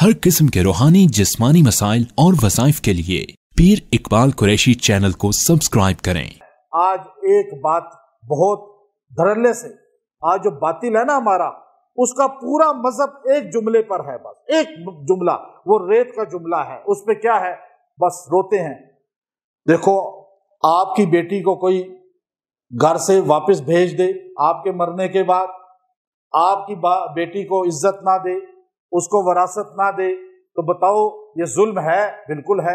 हर किस्म के रूहानी जिस्मानी मसाइल और वज़ाइफ के लिए पीर इकबाल कुरैशी चैनल को सब्सक्राइब करें। आज एक बात बहुत धड़ल्ले से, आज जो बातिल है ना हमारा, उसका पूरा मजहब एक जुमले पर है, बस एक जुमला, वो रेत का जुमला है। उस पे क्या है, बस रोते हैं। देखो, आपकी बेटी को कोई घर से वापस भेज दे आपके मरने के बाद, आपकी बेटी को इज्जत ना दे, उसको वरासत ना दे, तो बताओ ये जुल्म है? बिल्कुल है।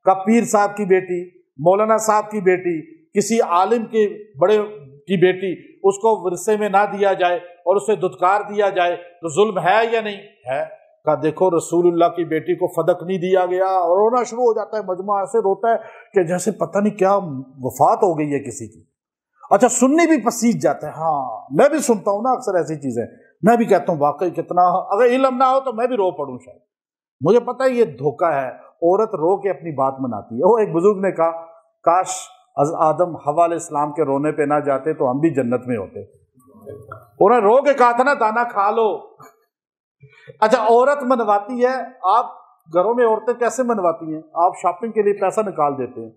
का पीर साहब की बेटी, मौलाना साहब की बेटी, किसी आलिम के बड़े की बेटी, उसको विरसे में ना दिया जाए और उसे दुत्कार दिया जाए तो जुल्म है या नहीं है? का देखो, रसूलुल्लाह की बेटी को फदक नहीं दिया गया, और रोना शुरू हो जाता है। मजमा ऐसे रोता है कि जैसे पता नहीं क्या वफात हो गई है किसी की। अच्छा, सुनने भी पसीज जाता है। हाँ, मैं भी सुनता हूँ ना अक्सर ऐसी चीजें, मैं भी कहता हूँ वाकई कितना, अगर इल्म ना हो तो मैं भी रो पड़ूं शायद। मुझे पता है ये धोखा है, औरत रो के अपनी बात मनाती है। वो एक बुजुर्ग ने कहा, काश आदम हवा अलैहिस्सलाम के रोने पे ना जाते तो हम भी जन्नत में होते। उन्होंने रो के कहा था ना, दाना खा लो। अच्छा, औरत मनवाती है। आप घरों में औरतें कैसे मनवाती हैं? आप शॉपिंग के लिए पैसा निकाल देते हैं,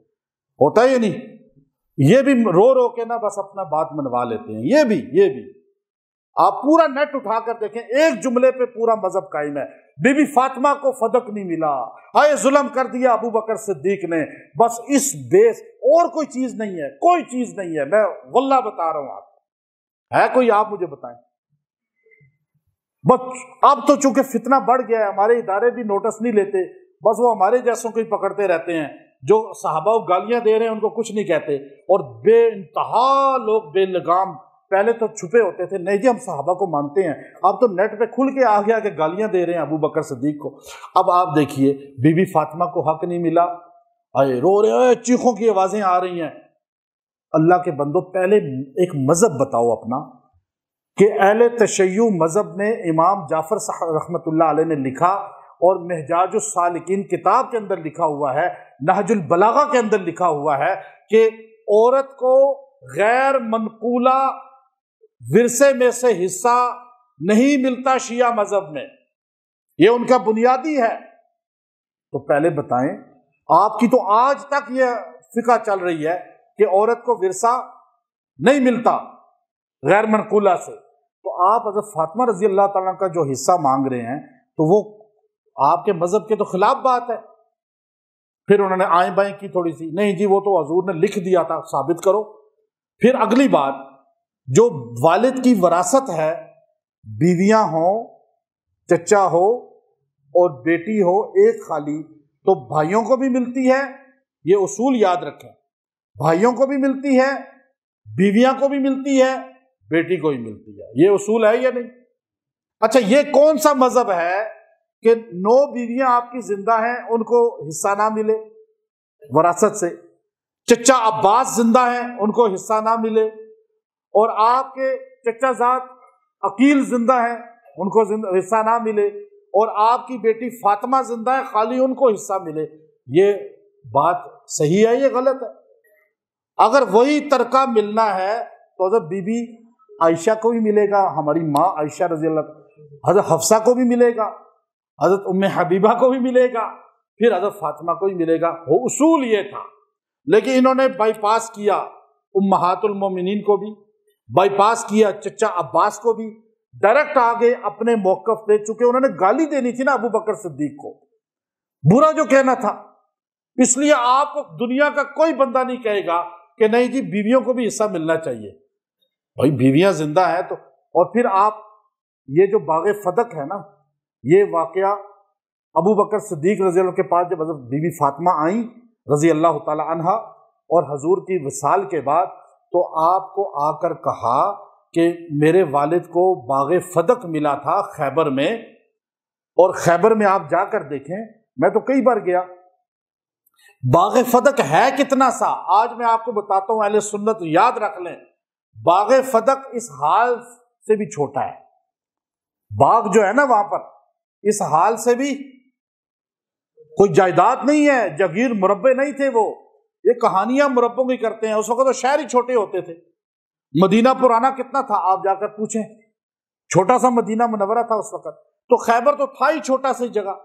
होता है ये नहीं? ये भी रो रो के ना बस अपना बात मनवा लेते हैं। ये भी आप पूरा नेट उठाकर देखें, एक जुमले पे पूरा मजहब कायम है। बीबी फातिमा को फदक नहीं मिला, हाय जुल्म कर दिया अबू बकर सिद्दीक ने, बस इस बेस, और कोई चीज नहीं है, कोई चीज नहीं है। मैं वल्लाह बता रहा हूं आपको, है कोई? आप मुझे बताएं। बस अब तो चूंकि फितना बढ़ गया है, हमारे इदारे भी नोटिस नहीं लेते, बस वो हमारे जैसों को ही पकड़ते रहते हैं। जो सहाबा को गालियां दे रहे हैं उनको कुछ नहीं कहते, और बेइंतहा लोग बेलगाम, पहले तो छुपे होते थे, नहीं जी हम सहाबा को मानते हैं, अब तो नेट पे खुल के आ गया कि गालियां दे रहे हैं अबू बकर सिद्दीक को। अब आप देखिए, बीबी फातिमा को हक नहीं मिला, अरे रो रहे हैं, चीखों की आवाजें आ रही हैं। अल्लाह के बंदो, पहले एक मजहब बताओ अपना, कि अहले तशय्युअ मजहब में इमाम जाफर साहब रहमतुल्लाह अलैह ने लिखा, और महजाजुस सालिकीन किताब के अंदर लिखा हुआ है, नहजुल बलागा के अंदर लिखा हुआ है कि औरत को गैर मनकूला विरसे में से हिस्सा नहीं मिलता शिया मजहब में, ये उनका बुनियादी है। तो पहले बताएं, आपकी तो आज तक ये फिका चल रही है कि औरत को विरसा नहीं मिलता गैर मनकूला से, तो आप हज़रत फातिमा रजी अल्लाह ताला का जो हिस्सा मांग रहे हैं, तो वो आपके मजहब के तो खिलाफ बात है। फिर उन्होंने आए बाएं की थोड़ी सी, नहीं जी वो तो हुजूर ने लिख दिया था, साबित करो। फिर अगली बात, जो वालिद की वरासत है, बीवियां हो, चचा हो और बेटी हो, एक खाली, तो भाइयों को भी मिलती है। ये उसूल याद रखें, भाइयों को भी मिलती है, बीवियां को भी मिलती है, बेटी को भी मिलती है। ये उसूल है या नहीं? अच्छा, ये कौन सा मजहब है कि 9 बीवियां आपकी जिंदा हैं, उनको हिस्सा ना मिले वरासत से? चचा अब्बास जिंदा हैं, उनको हिस्सा ना मिले, और आपके चचा जात अकील जिंदा हैं, उनको हिस्सा ना मिले, और आपकी बेटी फातिमा जिंदा है, खाली उनको हिस्सा मिले। ये बात सही है, ये गलत है? अगर वही तरका मिलना है तो हज़रत बीबी आयशा को भी मिलेगा, हमारी माँ आयशा रजी अल्लाह, हज़रत हफ्सा को भी मिलेगा, हज़रत उम्मे हबीबा को भी मिलेगा, फिर हज़रत फातिमा को भी मिलेगा। वो उसूल ये था, लेकिन इन्होंने बाईपास किया उम्महातुल मोमिनीन को भी, बाईपास किया चचा अब्बास को भी, डायरेक्ट आगे अपने मौकफ पे, चूंकि उन्होंने गाली देनी थी ना अबू बकर सिद्दीक को, बुरा जो कहना था, इसलिए आपको दुनिया का कोई बंदा नहीं कहेगा कि नहीं जी बीवियों को भी हिस्सा मिलना चाहिए। भाई बीवियां जिंदा हैं तो। और फिर आप ये जो बाग़े फदक है ना, ये वाकया अबू बकर सिद्दीक रजी अल्लाह के पास जब बीबी फातिमा आई रजी अल्लाह ताला अन्हा, और हजूर की विसाल के बाद, तो आपको आकर कहा कि मेरे वालिद को बाग़े फदक मिला था खैबर में, और खैबर में आप जाकर देखें, मैं तो कई बार गया, बाग़े फदक है कितना सा, आज मैं आपको बताता हूं, अहले सुन्नत याद रख लें, बाग़े फदक इस हाल से भी छोटा है। बाग जो है ना वहां पर, इस हाल से भी कोई जायदाद नहीं है, जगीर मुरब्बे नहीं थे वो, ये कहानियां मुरब्बों की करते हैं। उस वक्त तो शहर ही छोटे होते थे। मदीना पुराना कितना था आप जाकर पूछें, छोटा सा मदीना मुनव्वरा था उस वक्त, तो खैबर तो था ही छोटा सी जगह।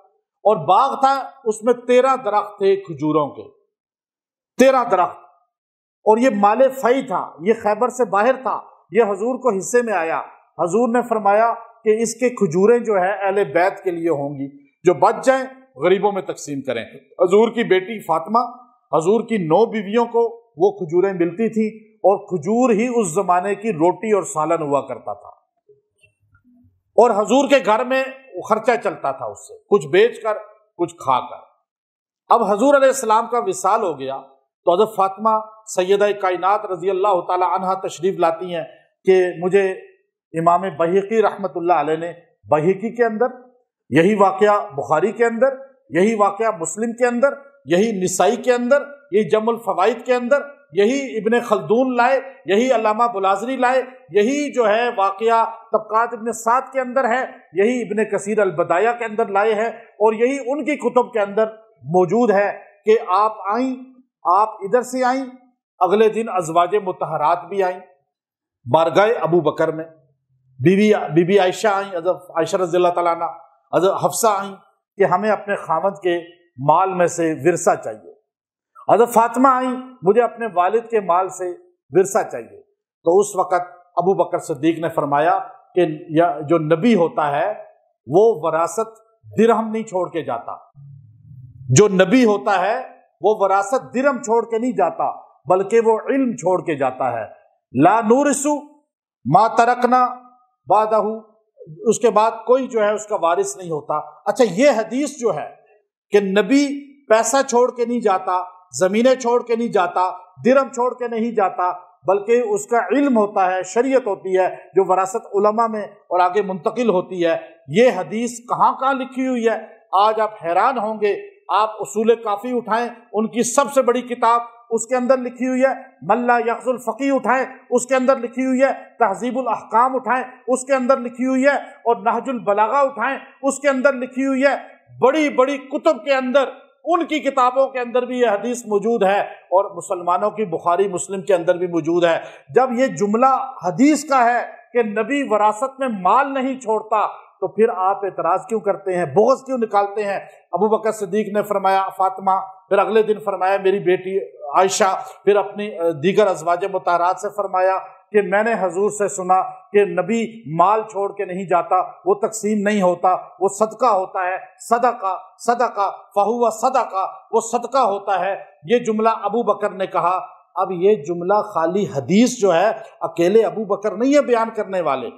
اور باغ تھا، اس میں 13 درخت تھے کھجوروں کے، 13 درخت، اور یہ مال فی تھا، یہ خیبر سے باہر تھا، یہ حضور کو حصے میں آیا۔ حضور نے فرمایا کہ اس کے کھجوریں جو ہے اہل بیت کے لیے ہوں گی، جو بچ جائیں غریبوں میں تقسیم کریں۔ حضور کی بیٹی فاطمہ، حضور کی 9 بیویوں کو وہ کھجوریں ملتی تھیں، اور کھجور ہی اس زمانے کی روٹی اور سالن ہوا کرتا تھا، اور حضور کے گھر میں خرچہ چلتا تھا اس سے، کچھ بیچ کر کچھ کھا کر۔ اب حضور علیہ السلام کا وصال ہو گیا تو حضرت فاطمہ سیدہ کائنات رضی اللہ تعالی عنہا تشریف لاتی ہیں کہ مجھے امام بہقی رحمۃ اللہ علیہ نے بہقی کے اندر، یہی واقعہ بخاری کے اندر، یہی واقعہ مسلم کے اندر، یہی نسائی کے اندر، یہی جمع الفوائد کے اندر، یہی ابن خلدون لائے، یہی علامہ بلازری لائے، یہی جو ہے واقعہ طبقات ابن سعد کے اندر ہے، یہی ابن کثیر البدایہ کے اندر لائے ہیں، اور یہی ان کی کتب کے اندر موجود ہے کہ آپ آئیں، آپ ادھر سے آئیں، اگلے دن ازواج مطہرات بھی آئیں بارگاہ ابو بکر میں، بی بی عائشہ آئیں، حضرت عائشہ رضی اللہ تعالیٰ عنہ، حضرت حفصہ آئیں کہ ہمیں اپنے خاوند کے مال میں سے ورثہ چاہیے، حضرت فاطمہ آئیں، مجھے اپنے والد کے مال سے ورثہ چاہیے۔ تو اس وقت ابو بکر صدیق نے فرمایا کہ جو نبی ہوتا ہے وہ وراثت درہم نہیں چھوڑ کے جاتا، جو نبی ہوتا ہے وہ وراثت درہم چھوڑ کے نہیں جاتا، بلکہ وہ علم چھوڑ کے جاتا ہے۔ لا نورث ما ترکنا بعدہ، اس کے بعد کوئی جو ہے اس کا وارث نہیں ہوتا۔ اچھا، یہ حدیث جو ہے کہ نبی پیسہ چھوڑ کے نہیں جاتا، زمینیں چھوڑ کے نہیں جاتا، درہم چھوڑ کے نہیں جاتا، بلکہ اس کا علم ہوتا ہے، شریعت ہوتی ہے جو وراثت علماء میں اور آگے منتقل ہوتی ہے۔ یہ حدیث کہاں کہاں لکھی ہوئی ہے؟ آج آپ حیران ہوں گے، آپ اصول کافی اٹھائیں، ان کی سب سے بڑی کتاب، اس کے اندر لکھی ہوئی ہے من لا یغز الفقیہ اٹھائیں، اس کے اندر لکھی ہوئی ہے تہذیب الاحکام اٹھائیں، اس کے اندر لکھی ہوئی ہے، اور نہج البلاغہ اٹھائیں، اس کے اندر لکھی ہوئی ہے۔ بڑی بڑی کتب کے اندر، ان کی کتابوں کے اندر بھی یہ حدیث موجود ہے، اور مسلمانوں کی بخاری مسلم کے اندر بھی موجود ہے۔ جب یہ جملہ حدیث کا ہے کہ نبی وراثت میں مال نہیں چھوڑتا، تو پھر آپ اعتراض کیوں کرتے ہیں، بغض کیوں نکالتے ہیں؟ ابو بکر صدیق نے فرمایا فاطمہ، پھر اگلے دن فرمایا میری بیٹی عائشہ، پھر اپنی دیگر ازواج مطہرات سے فرمایا کہ میں نے حضور سے سنا کہ نبی مال چھوڑ کے نہیں جاتا، وہ تقسیم نہیں ہوتا، وہ صدقہ ہوتا ہے، صدقہ فہو صدقہ، وہ صدقہ ہوتا ہے۔ یہ جملہ ابو بکر نے کہا۔ اب یہ جملہ خالی حدیث جو ہے اکیلے ابو بکر نہیں ہے بیان کرنے والے،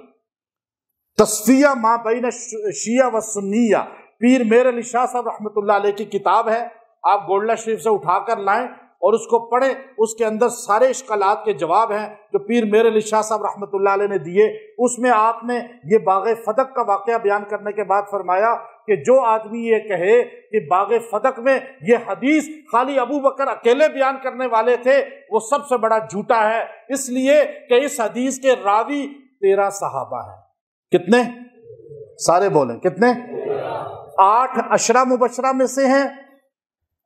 تصفیہ ما بین شیعہ و سنیہ، پیر میر علی شاہ صاحب رحمۃ اللہ علیہ کی کتاب ہے، آپ گولڈا شریف سے اٹھا کر لائیں اور اس کو پڑھیں، اس کے اندر سارے اشکالات کے جواب ہیں جو پیر میر علی شاہ صاحب رحمۃ اللہ علیہ نے دیے۔ اس میں آپ نے یہ باغ فتق کا واقعہ بیان کرنے کے بعد فرمایا کہ جو آدمی یہ کہے کہ باغ فتق میں یہ حدیث خالی ابو بکر اکیلے بیان کرنے والے تھے، وہ سب سے بڑا جھوٹا ہے، اس لیے کہ اس حدیث کے راوی 13 صحابہ ہیں۔ کتنے؟ سارے بولیں کتنے؟ 8 عشرہ مبشرہ میں سے ہیں،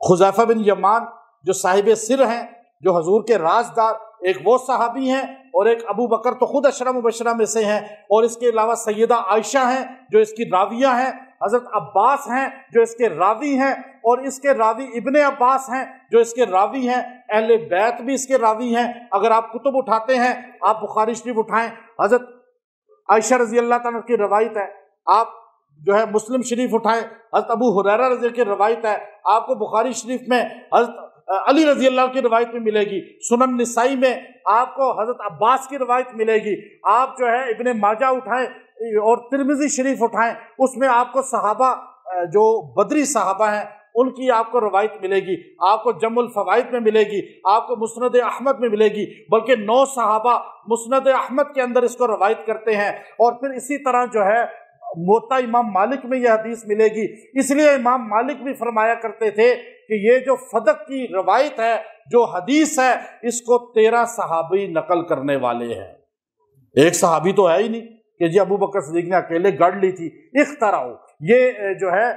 حذیفہ بن یمان جو صاحب سر ہیں، جو حضور کے رازدار، ایک وہ صحابی ہیں، اور ایک ابو بکر تو خود عشرہ مبشرہ میں سے ہیں، اور اس کے علاوہ سیدہ عائشہ ہیں جو اس کی راویہ ہیں، حضرت عباس ہیں جو اس کے راوی ہیں، اور اس کے راوی ابن عباس ہیں جو اس کے راوی ہیں، اہل بیت بھی اس کے راوی ہیں۔ اگر آپ کتب اٹھاتے ہیں، آپ بخاری شریف اٹھائیں، حضرت عائشہ رضی اللہ تعالیٰ کی روایت ہے، آپ جو ہے مسلم شریف اٹھائیں، حضرت ابو ہریرہ رضی اللہ کی روایت ہے، آپ کو بخاری شریف میں حضرت علی رضی اللہ کی روایت میں ملے گی، سنن نسائی میں آپ کو حضرت عباس کی روایت ملے گی، آپ جو ہے ابن ماجہ اٹھائیں اور ترمذی شریف اٹھائیں، اس میں آپ کو صحابہ جو بدری صحابہ ہیں ان کی آپ کو روایت ملے گی، آپ کو جمع الفوائد میں ملے گی، آپ کو مسند احمد میں ملے گی، بلکہ 9 صحابہ مسند احمد کے اندر اس کو روایت کرتے ہیں، اور پھر اسی طرح جو ہے موطا امام مالک میں یہ حدیث ملے گی۔ اس لیے امام مالک بھی فرمایا کرتے تھے کہ یہ جو فتق کی روایت ہے، جو حدیث ہے، اس کو 13 صحابی نقل کرنے والے ہیں، ایک صحابی تو ہے ہی نہیں کہ جی ابو بکر صدیق نے اکیلے گڑھ لی تھی۔ اختراع، یہ جو ہے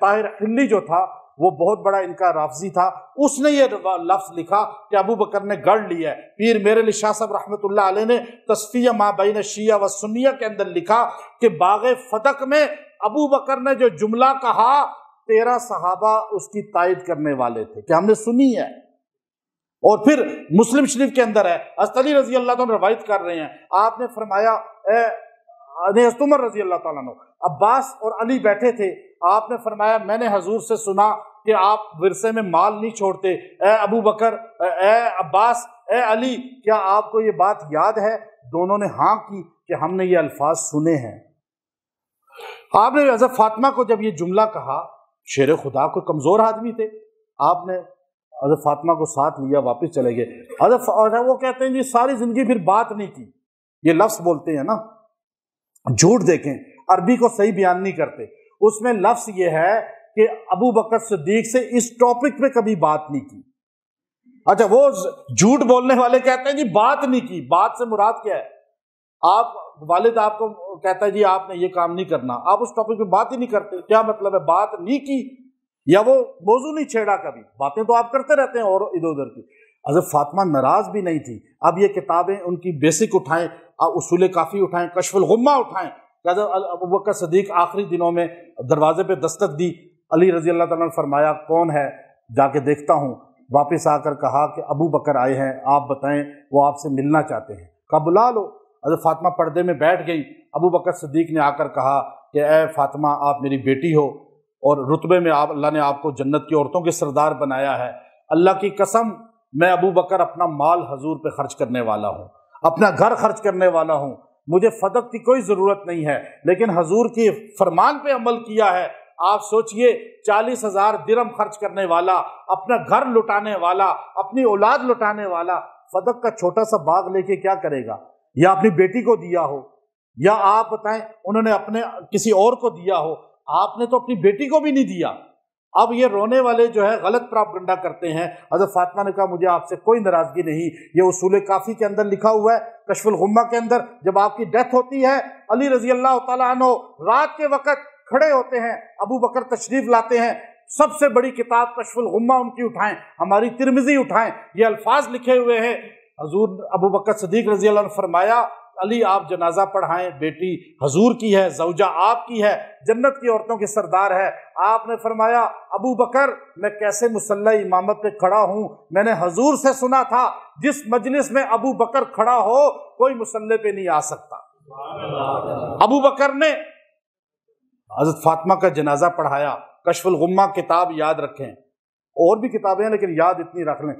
طاہر حلی جو تھا وہ بہت بڑا ان کا رافضی تھا، اس نے یہ لفظ لکھا کہ ابو بکر نے گڑھ لیا ہے۔ پیر میرے علی شاہ صاحب رحمۃ اللہ علیہ نے تصفیہ ما بین شیعہ و سنیہ کے اندر لکھا کہ باغ فتق میں ابو بکر نے جو جملہ کہا 13 सहाबा उसकी तायद करने वाले थे कि हमने सुनी है। और फिर मुस्लिम शरीफ के अंदर है, हज़रत अली रजी अल्लाह तआला रवायत कर रहे हैं, आपने फरमाया हज़रत उमर रजी अल्लाह तआला अन्हु, अब्बास और अली बैठे थे, आपने फरमाया मैंने हजूर से सुना कि आप विरसे में माल नहीं छोड़ते, ए अबू बकर, ए अब्बास, ए अली, क्या आपको ये बात याद है? दोनों ने हाँ की कि हमने ये अल्फाज सुने हैं। आपने हज़रत फातिमा को जब ये जुमला कहा, शेर खुदा को कमज़ोर आदमी थे, आपने हज़रत फातिमा को साथ लिया, वापस चले गए। हज़रत वो कहते हैं जी सारी ज़िंदगी फिर बात नहीं की। ये लफ्ज़ बोलते हैं ना, झूठ देखें, अरबी को सही बयान नहीं करते, उसमें लफ्ज़ ये है कि अबू बकर सिद्दीक से इस टॉपिक पे कभी बात नहीं की। अच्छा, वो झूठ बोलने वाले कहते हैं जी बात नहीं की, बात से मुराद क्या है? आप वालिद आपको कहता है जी आपने ये काम नहीं करना, आप उस टॉपिक पे बात ही नहीं करते, क्या मतलब है? बात नहीं की या वो मौजू नहीं छेड़ा कभी, बातें तो आप करते रहते हैं और इधर उधर की। हज़रत फातिमा नाराज भी नहीं थी। अब ये किताबें उनकी बेसिक उठाएं, उसूल काफ़ी उठाएं, कश्फुल गुम्मा उठाएं। अबू बकर सिद्दीक आखिरी दिनों में दरवाजे पे दस्तक दी, अली रजी अल्लाह तआला ने फरमाया कौन है? जाके देखता हूँ। वापस आकर कहा कि अबू बकर आए हैं, आप बताएं, वो आपसे मिलना चाहते हैं। कहा बुला लो। हज़रत फातिमा पर्दे में बैठ गई। अबू बकर सिद्दीक ने आकर कहा कि ए फातिमा, आप मेरी बेटी हो और रुतबे में आप, अल्लाह ने आपको जन्नत की औरतों के सरदार बनाया है। अल्लाह की कसम, मैं अबू बकर अपना माल हजूर पे खर्च करने वाला हूँ, अपना घर खर्च करने वाला हूँ, मुझे फदक की कोई ज़रूरत नहीं है, लेकिन हजूर के फरमान पे अमल किया है। आप सोचिए, 40,000 दिरहम खर्च करने वाला, अपना घर लुटाने वाला, अपनी औलाद लुटाने वाला, फदक का छोटा सा बाग लेके क्या करेगा? या अपनी बेटी को दिया हो, या आप बताएं उन्होंने अपने किसी और को दिया हो, आपने तो अपनी बेटी को भी नहीं दिया। अब ये रोने वाले जो है गलत प्रोपेगेंडा करते हैं। हज़रत फातिमा ने कहा मुझे आपसे कोई नाराजगी नहीं, ये उसूल काफ़ी के अंदर लिखा हुआ है, कश्फुल गुम्मा के अंदर। जब आपकी डेथ होती है, अली रजी अल्लाह तआला अन्हु रात के वक़्त खड़े होते हैं, अबू बकर तशरीफ लाते हैं, सबसे बड़ी किताब कश्फुल गुम्मा उनकी उठाएं, हमारी तिरमिज़ी उठाएं, ये अल्फाज लिखे हुए हैं। हजूर अबू बकर सिद्दीक रजी अल्लाह ने फरमाया अली आप जनाजा पढ़ाएं, बेटी हजूर की है, ज़ौजा आपकी है, जन्नत की औरतों के सरदार है। आपने फरमाया अबू बकर, मैं कैसे मुसल्ला इमामत पे खड़ा हूँ, मैंने हजूर से सुना था जिस मजलिस में अबू बकर खड़ा हो कोई मुसल्ले पे नहीं आ सकता। अबू बकर ने हज़रत फातिमा का जनाजा पढ़ाया। कश्फुल गुम्मा किताब याद रखें, और भी किताबें हैं लेकिन याद इतनी रख लें।